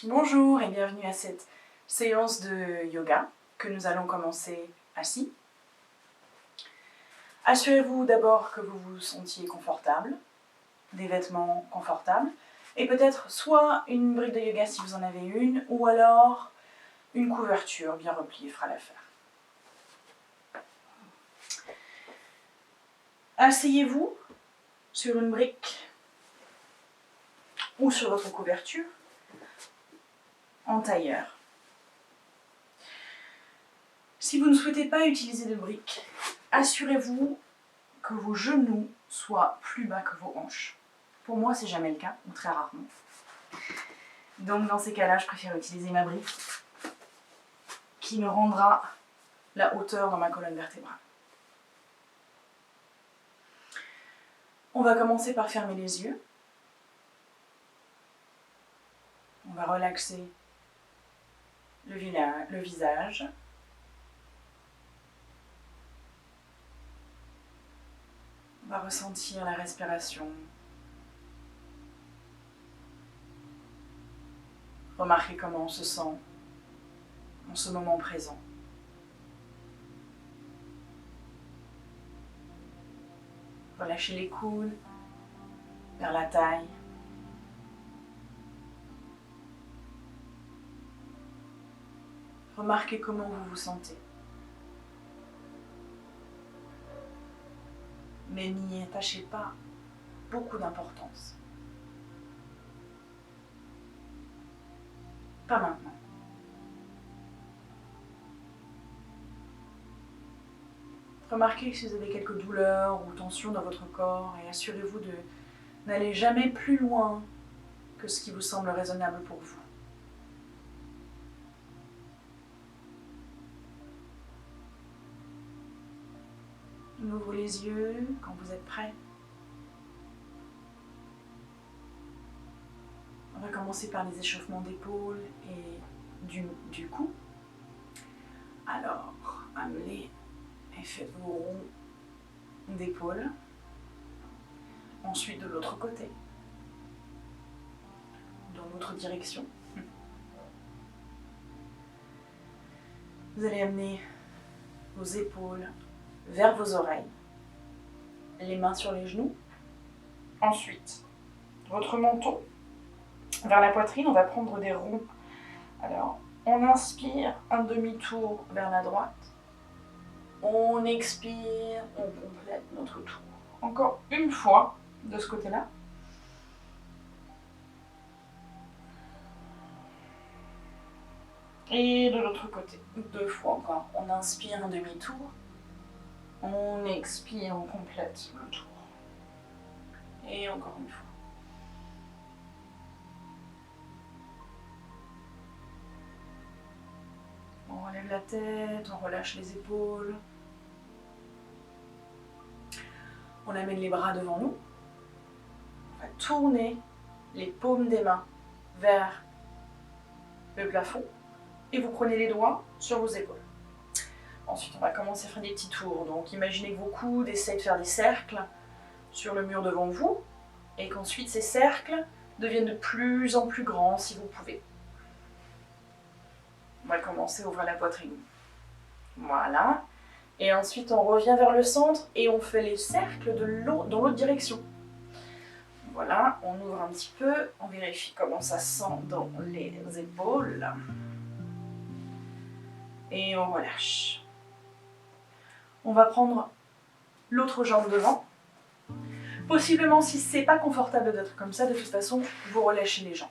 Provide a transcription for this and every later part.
Bonjour et bienvenue à cette séance de yoga que nous allons commencer assis. Assurez-vous d'abord que vous vous sentiez confortable, des vêtements confortables, et peut-être soit une brique de yoga si vous en avez une, ou alors une couverture bien repliée fera l'affaire. Asseyez-vous sur une brique ou sur votre couverture en tailleur. Si vous ne souhaitez pas utiliser de briques, assurez-vous que vos genoux soient plus bas que vos hanches. Pour moi, c'est jamais le cas, ou très rarement. Donc dans ces cas-là, je préfère utiliser ma brique qui me rendra la hauteur dans ma colonne vertébrale. On va commencer par fermer les yeux. On va relaxer le visage. On va ressentir la respiration. Remarquez comment on se sent en ce moment présent. Relâchez les coudes vers la taille. Remarquez comment vous vous sentez. Mais n'y attachez pas beaucoup d'importance. Pas maintenant. Remarquez si vous avez quelques douleurs ou tensions dans votre corps et assurez-vous de n'aller jamais plus loin que ce qui vous semble raisonnable pour vous. On ouvre les yeux quand vous êtes prêts. On va commencer par les échauffements d'épaules et du cou. Alors, amenez et faites vos ronds d'épaules. Ensuite de l'autre côté, dans l'autre direction. Vous allez amener vos épaules vers vos oreilles, les mains sur les genoux. Ensuite, votre menton vers la poitrine, on va prendre des ronds. Alors, on inspire un demi-tour vers la droite. On expire, on complète notre tour. Encore une fois de ce côté-là. Et de l'autre côté, 2 fois encore. On inspire un demi-tour. On expire, on complète le tour. Et encore une fois. On relève la tête, on relâche les épaules. On amène les bras devant nous. On va tourner les paumes des mains vers le plafond. Et vous prenez les doigts sur vos épaules. Ensuite, on va commencer à faire des petits tours. Donc, imaginez que vos coudes essayent de faire des cercles sur le mur devant vous. Et qu'ensuite, ces cercles deviennent de plus en plus grands si vous pouvez. On va commencer à ouvrir la poitrine. Voilà. Et ensuite, on revient vers le centre et on fait les cercles dans l'autre direction. Voilà, on ouvre un petit peu. On vérifie comment ça sent dans les épaules. Et on relâche. On va prendre l'autre jambe devant. Possiblement, si c'est pas confortable d'être comme ça, de toute façon, vous relâchez les jambes.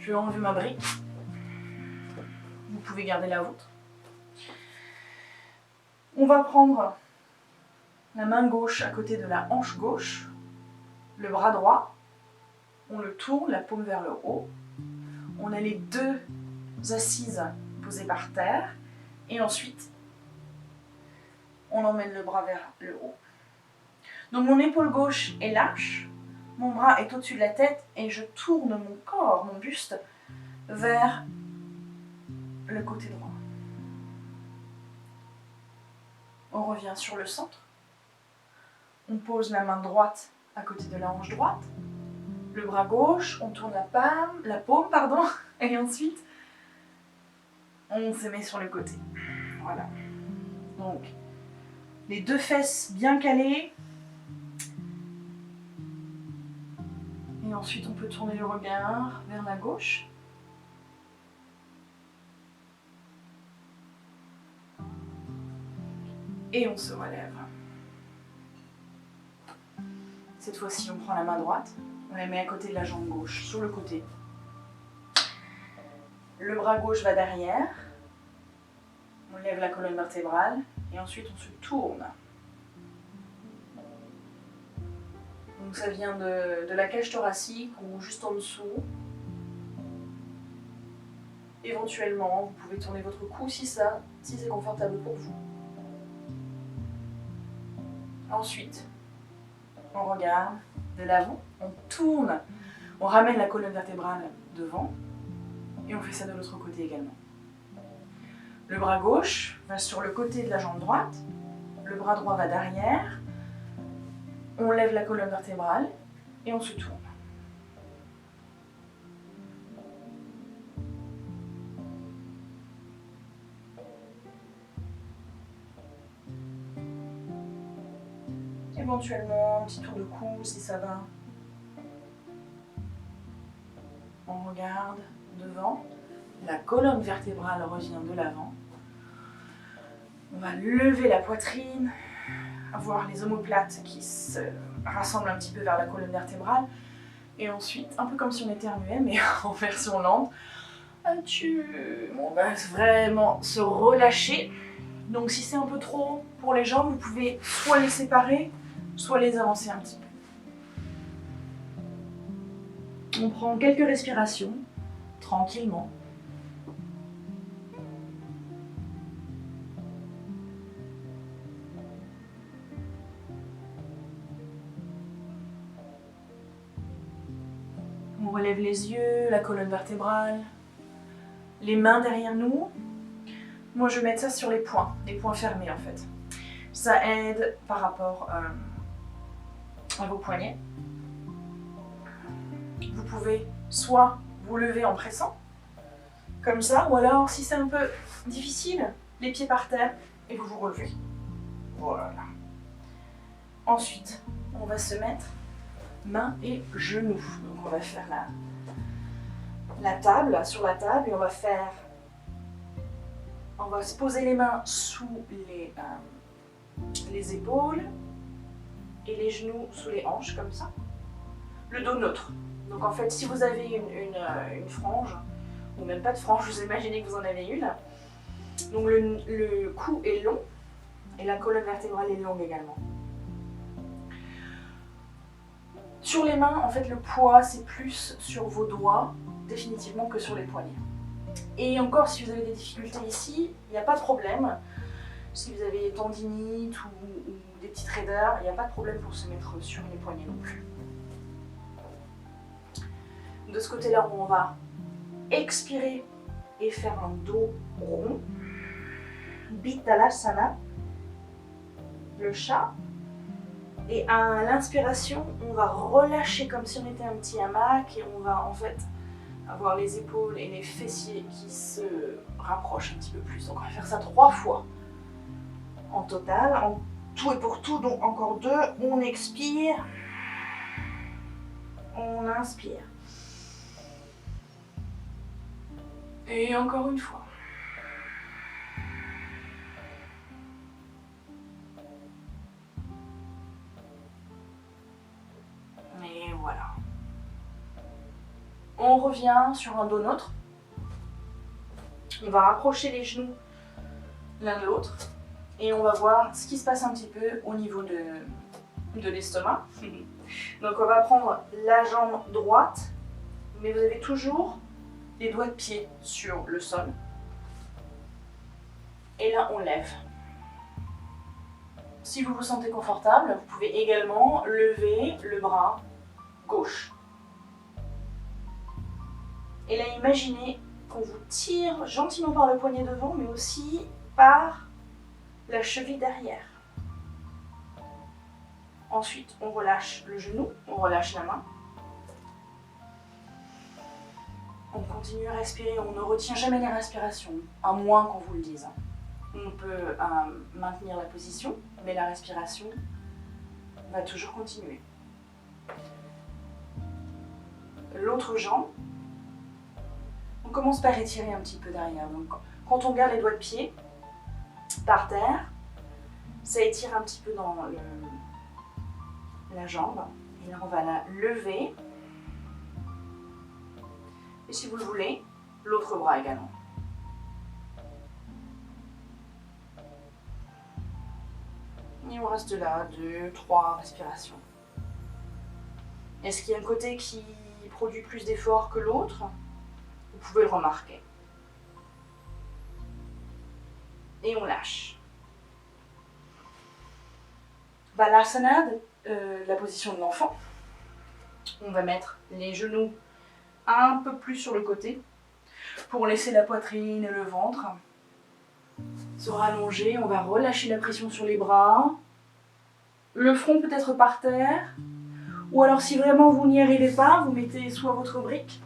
Je vais enlever ma brique. Vous pouvez garder la vôtre. On va prendre la main gauche à côté de la hanche gauche, le bras droit. On le tourne, la paume vers le haut. On a les 2 assises posées par terre. Et ensuite, on emmène le bras vers le haut. Donc mon épaule gauche est lâche, mon bras est au-dessus de la tête et je tourne mon corps, mon buste, vers le côté droit. On revient sur le centre. On pose la main droite à côté de la hanche droite. Le bras gauche, on tourne la paume, et ensuite on se met sur le côté. Voilà. Donc, les deux fesses bien calées. Et ensuite, on peut tourner le regard vers la gauche. Et on se relève. Cette fois-ci, on prend la main droite, on la met à côté de la jambe gauche, sur le côté. Le bras gauche va derrière. On lève la colonne vertébrale et ensuite on se tourne. Donc ça vient de la cage thoracique ou juste en dessous. Éventuellement, vous pouvez tourner votre cou si c'est confortable pour vous. Ensuite, on regarde de l'avant, on tourne, on ramène la colonne vertébrale devant et on fait ça de l'autre côté également. Le bras gauche va sur le côté de la jambe droite, le bras droit va derrière, on lève la colonne vertébrale et on se tourne. Éventuellement, un petit tour de cou si ça va. On regarde devant, la colonne vertébrale revient de l'avant. On va lever la poitrine, avoir les omoplates qui se rassemblent un petit peu vers la colonne vertébrale. Et ensuite, un peu comme si on éternuait, mais en version lente, on va vraiment se relâcher. Donc si c'est un peu trop pour les jambes, vous pouvez soit les séparer, soit les avancer un petit peu. On prend quelques respirations, tranquillement. On relève les yeux, la colonne vertébrale, les mains derrière nous. Moi, je vais mettre ça sur les poings fermés en fait. Ça aide par rapport à vos poignets. Vous pouvez soit vous lever en pressant, comme ça, ou alors si c'est un peu difficile, les pieds par terre et vous vous relevez. Voilà. Ensuite, on va se mettre mains et genoux. Donc on va faire la table, sur la table, et on va se poser les mains sous les épaules et les genoux sous les hanches, comme ça. Le dos neutre. Donc en fait, si vous avez une frange, ou même pas de frange, vous imaginez que vous en avez une. Donc le cou est long et la colonne vertébrale est longue également. Sur les mains, en fait, le poids, c'est plus sur vos doigts, définitivement, que sur les poignets. Et encore, si vous avez des difficultés ici, il n'y a pas de problème. Si vous avez tendinite ou des petites raideurs, il n'y a pas de problème pour se mettre sur les poignets non plus. De ce côté-là, on va expirer et faire un dos rond. Bithalasana, le chat. Et à l'inspiration, on va relâcher comme si on était un petit hamac et on va en fait avoir les épaules et les fessiers qui se rapprochent un petit peu plus. Donc on va faire ça 3 fois en total, en tout et pour tout. Donc encore 2, on expire, on inspire. Et encore une fois. Et voilà. On revient sur un dos neutre. On va rapprocher les genoux l'un de l'autre. Et on va voir ce qui se passe un petit peu au niveau de l'estomac. Donc on va prendre la jambe droite, mais vous avez toujours les doigts de pied sur le sol. Et là, on lève. Si vous vous sentez confortable, vous pouvez également lever le bras gauche. Et là, imaginez qu'on vous tire gentiment par le poignet devant, mais aussi par la cheville derrière. Ensuite, on relâche le genou, on relâche la main. On continue à respirer, on ne retient jamais les respirations, à moins qu'on vous le dise. On peut maintenir la position, mais la respiration va toujours continuer. L'autre jambe, on commence par étirer un petit peu derrière. Donc, quand on garde les doigts de pied par terre, ça étire un petit peu dans la jambe. Et là, on va la lever. Et si vous le voulez, l'autre bras également. Et on reste là, 2, 3 respirations. Est-ce qu'il y a un côté qui produit plus d'efforts que l'autre? Vous pouvez le remarquer. Et on lâche. Balasana, la position de l'enfant. On va mettre les genoux un peu plus sur le côté pour laisser la poitrine et le ventre se rallonger. On va relâcher la pression sur les bras. Le front peut être par terre. Ou alors si vraiment vous n'y arrivez pas, vous mettez soit votre brique,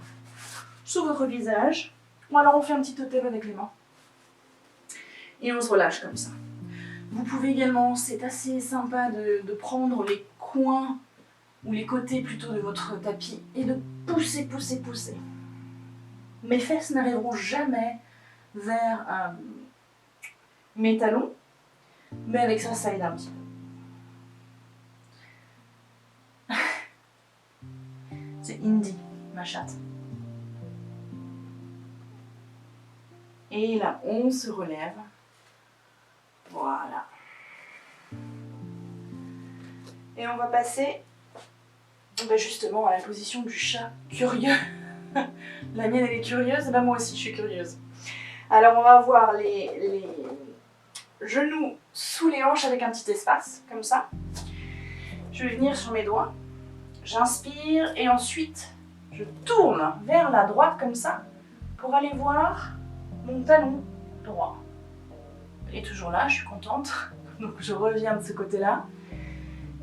soit votre visage. Ou alors on fait un petit totem avec les mains. Et on se relâche comme ça. Vous pouvez également, c'est assez sympa de prendre les coins ou les côtés plutôt de votre tapis et de pousser, pousser, pousser. Mes fesses n'arriveront jamais vers mes talons, mais avec ça, ça aide un petit peu. C'est Indy, ma chatte. Et là, on se relève. Voilà. Et on va passer justement à la position du chat curieux. La mienne, elle est curieuse, et ben moi aussi, je suis curieuse. Alors, on va avoir les genoux sous les hanches avec un petit espace, comme ça. Je vais venir sur mes doigts. J'inspire et ensuite, je tourne vers la droite, comme ça, pour aller voir mon talon droit. Il est toujours là, je suis contente. Donc, je reviens de ce côté-là.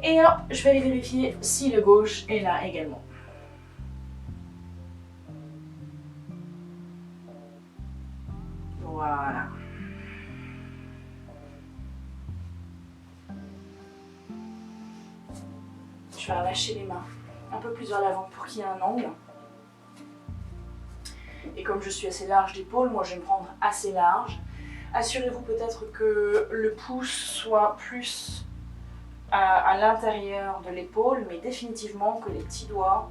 Et hop, je vais aller vérifier si le gauche est là également. Voilà. Je vais relâcher les mains un peu plus vers l'avant pour qu'il y ait un angle. Et comme je suis assez large d'épaule, moi je vais me prendre assez large. Assurez-vous peut-être que le pouce soit plus à l'intérieur de l'épaule, mais définitivement que les petits doigts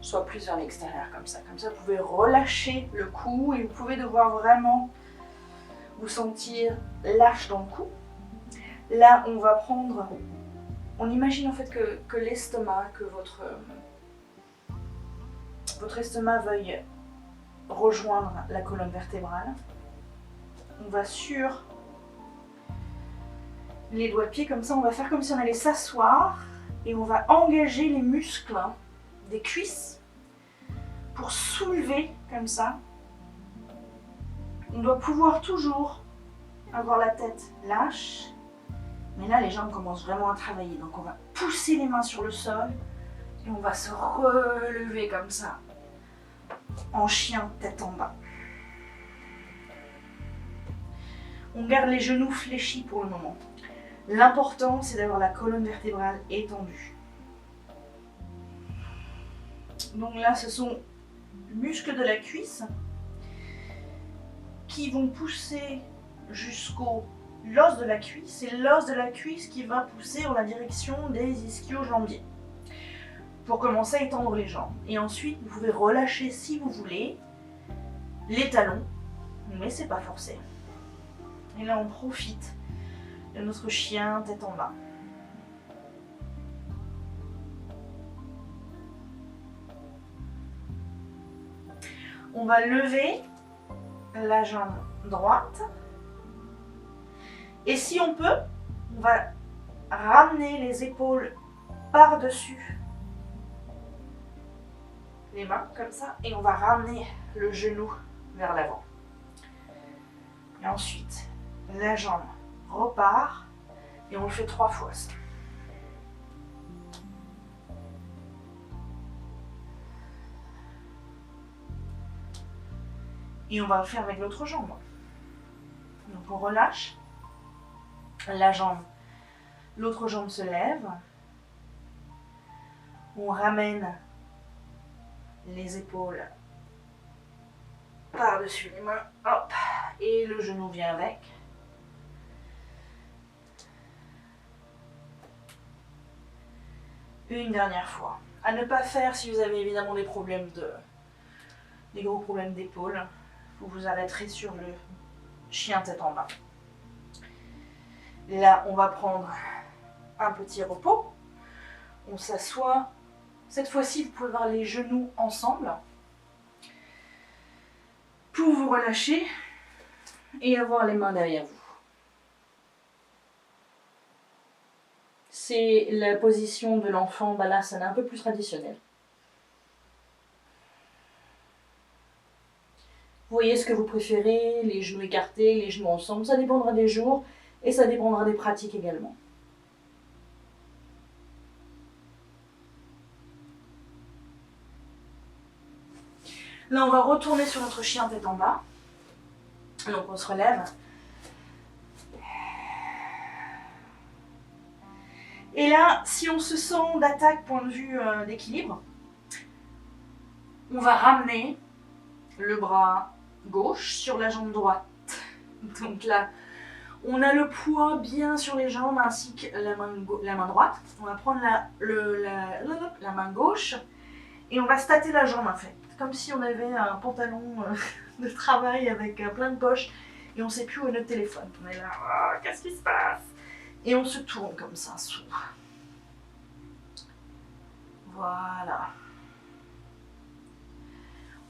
soient plus vers l'extérieur, comme ça. Comme ça, vous pouvez relâcher le cou et vous pouvez devoir vraiment vous sentir lâche dans le cou. Là, on va prendre... On imagine en fait que l'estomac, que votre estomac veuille rejoindre la colonne vertébrale. On va sur les doigts de pied comme ça, on va faire comme si on allait s'asseoir et on va engager les muscles des cuisses pour soulever comme ça. On doit pouvoir toujours avoir la tête lâche, mais là les jambes commencent vraiment à travailler, donc on va pousser les mains sur le sol et on va se relever comme ça en chien tête en bas. On garde les genoux fléchis pour le moment. L'important, c'est d'avoir la colonne vertébrale étendue. Donc là, ce sont les muscles de la cuisse qui vont pousser jusqu'au l'os de la cuisse. Et l'os de la cuisse qui va pousser en la direction des ischio-jambiers. Pour commencer à étendre les jambes. Et ensuite, vous pouvez relâcher, si vous voulez, les talons. Mais c'est pas forcé. Et là, on profite de notre chien tête en bas. On va lever la jambe droite. Et si on peut, on va ramener les épaules par-dessus les mains, comme ça. Et on va ramener le genou vers l'avant. Et ensuite, la jambe repart et on le fait 3 fois ça. Et on va le faire avec l'autre jambe. Donc on relâche la jambe, l'autre jambe se lève, on ramène les épaules par-dessus les mains, hop, et le genou vient avec. Une dernière fois. À ne pas faire si vous avez évidemment des gros problèmes d'épaule. Vous vous arrêterez sur le chien tête en bas. Là, on va prendre un petit repos. On s'assoit. Cette fois-ci, vous pouvez avoir les genoux ensemble pour vous relâcher et avoir les mains derrière vous. C'est la position de l'enfant Balasana un peu plus traditionnelle. Vous voyez ce que vous préférez, les genoux écartés, les genoux ensemble, ça dépendra des jours et ça dépendra des pratiques également. Là, on va retourner sur notre chien tête en bas. Donc on se relève. Et là, si on se sent d'attaque point de vue d'équilibre, on va ramener le bras gauche sur la jambe droite. Donc là, on a le poids bien sur les jambes ainsi que la main droite. On va prendre la main gauche et on va se tâter la jambe en fait. Comme si on avait un pantalon de travail avec plein de poches et on ne sait plus où est notre téléphone. On est là, oh, qu'est-ce qui se passe? Et on se tourne comme ça, sous. Voilà.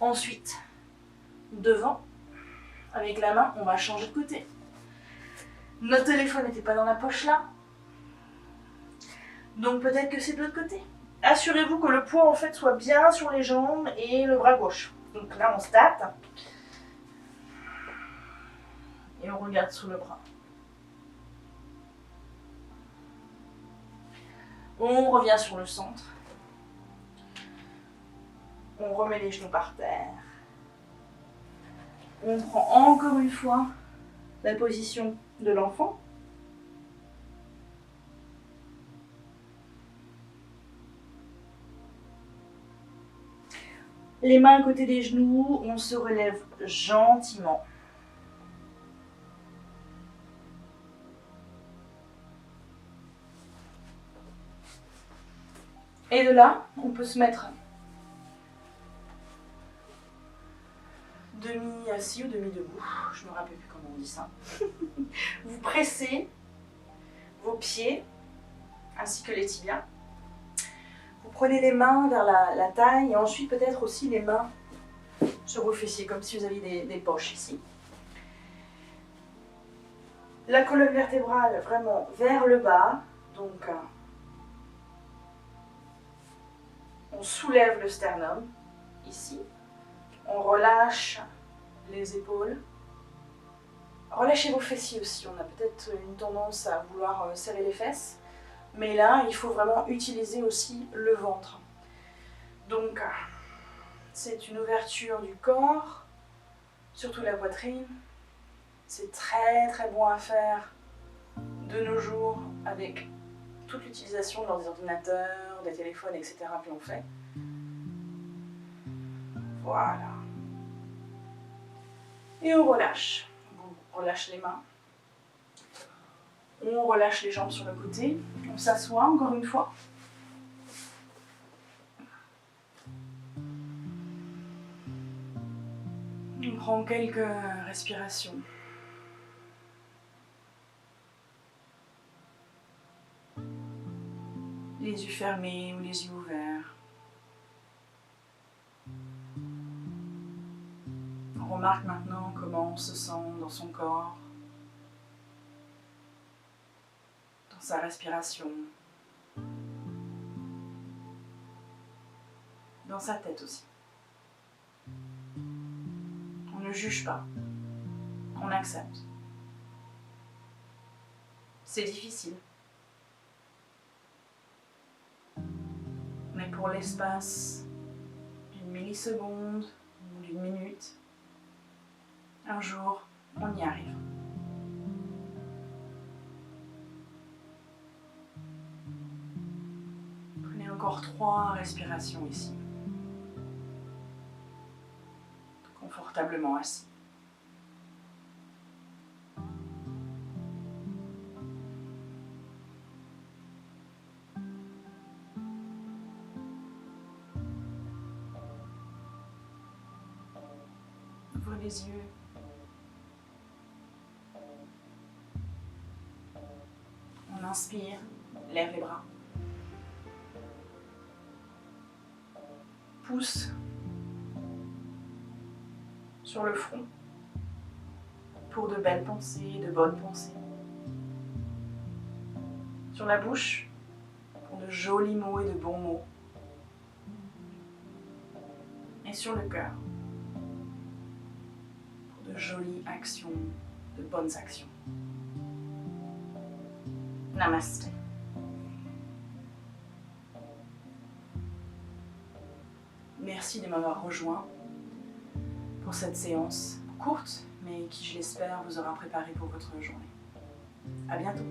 Ensuite, devant, avec la main, on va changer de côté. Notre téléphone n'était pas dans la poche là. Donc peut-être que c'est de l'autre côté. Assurez-vous que le poids en fait soit bien sur les jambes et le bras gauche. Donc là on se tâte. Et on regarde sous le bras. On revient sur le centre. On remet les genoux par terre. On prend encore une fois la position de l'enfant. Les mains à côté des genoux, on se relève gentiment. Et de là, on peut se mettre demi-assis ou demi-debout. Je ne me rappelle plus comment on dit ça. Vous pressez vos pieds ainsi que les tibias. Vous prenez les mains vers la taille et ensuite peut-être aussi les mains sur vos fessiers, comme si vous aviez des poches ici. La colonne vertébrale vraiment vers le bas. Donc, on soulève le sternum ici. On relâche les épaules. Relâchez vos fessiers aussi. On a peut-être une tendance à vouloir serrer les fesses. Mais là, il faut vraiment utiliser aussi le ventre. Donc, c'est une ouverture du corps, surtout la poitrine. C'est très très bon à faire de nos jours avec toute l'utilisation des ordinateurs, des téléphones, etc. que l'on fait. Voilà. Et on relâche. On relâche les mains. On relâche les jambes sur le côté. On s'assoit encore une fois. On prend quelques respirations. Les yeux fermés ou les yeux ouverts. On remarque maintenant comment on se sent dans son corps, dans sa respiration, dans sa tête aussi. On ne juge pas, on accepte. C'est difficile. Mais pour l'espace d'une milliseconde ou d'une minute, Un jour, on y arrive. Prenez encore 3 respirations ici. Confortablement assis. Ouvrez les yeux. On inspire, lève les bras. Pousse sur le front pour de belles pensées, de bonnes pensées. Sur la bouche pour de jolis mots et de bons mots. Et sur le cœur pour de jolies actions, de bonnes actions. Namaste. Merci de m'avoir rejoint pour cette séance courte, mais qui, je l'espère, vous aura préparé pour votre journée. À bientôt.